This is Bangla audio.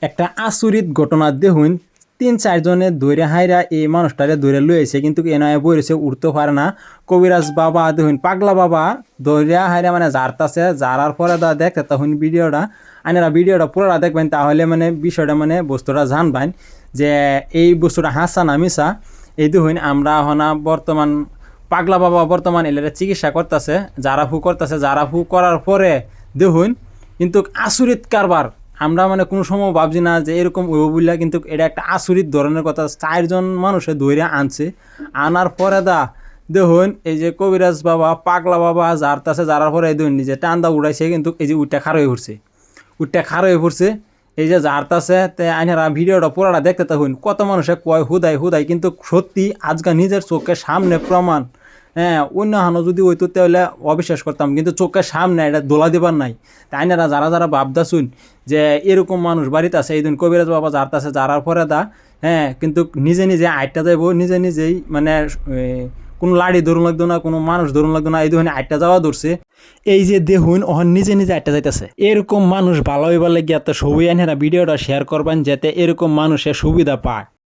একটা আচরিত ঘটনা দেখুন ৩-৪ জনে ধরে হাইরা এই মানুষটারে ধরে লইছে কিন্তু এনয়ে বইরেছে উঠতে পারে না। কবিরাজ বাবা দেখুন পাগলা বাবা ধরে হাইরা মানে জারতাছে, জারার পরে দেখতে তখন ভিডিওটা আইনারা ভিডিওটা পুরোটা দেখবেন তাহলে মানে বিষয়টা মানে বস্তুটা জানবেন যে এই বস্তুটা হাসা না মিশা। এই দেখুন আমরা হনা বর্তমান পাগলা বাবা বর্তমান এলাকা চিকিৎসা করতেছে, জারাফু করতেছে, জারাফু করার পরে দেখুন কিন্তু আচরিত কারবার। আমরা মানে কোনো সময় ভাবছি না যে এরকম হইব বললা, কিন্তু এটা একটা আচরিত ধরনের কথা। 4 জন মানুষে ধরে আনছে, আনার পরে দেখুন এই যে কবিরাজ বাবা পাগলা বাবা জারতাছে, জারার পরে দেখুন নিজে টান্দা উড়াইছে কিন্তু এই যে উইটা খার হয়ে পড়ছে, উইটা খার হয়ে পড়ছে এই যে জারতাছে। তে আইনারা ভিডিওটা পুরাটা দেখতে থাকুন। কত মানুষে কয় হুদাই হুদাই, কিন্তু সত্যি আজকে নিজের চোখের সামনে প্রমাণ। হ্যাঁ, অন্য হানো যদি হইতো তাহলে অবিশ্বাস করতাম, কিন্তু চোখের সামনে এটা দোলা দেবার নাই। তাই না যারা যারা ভাবদাসুন যে এরকম মানুষ বাড়িতে আছে, এই দিন কবিরাজ বাবা জারতাছে, জারার পরে হ্যাঁ কিন্তু নিজে নিজে আটটা যাইব, নিজে নিজেই মানে কোনো লাড়ি ধরুন লাগতো না, কোনো মানুষ ধরুন লাগতো না, এই ধরনের আটটা যাওয়া ধরছে। এই যে দেখুন ওহন নিজে নিজে আটটা যাইতেছে। এরকম মানুষ ভালো হইবার লাগিয়া তো সবই আইনারা ভিডিওটা শেয়ার করবেন যাতে এরকম মানুষের সুবিধা পায়।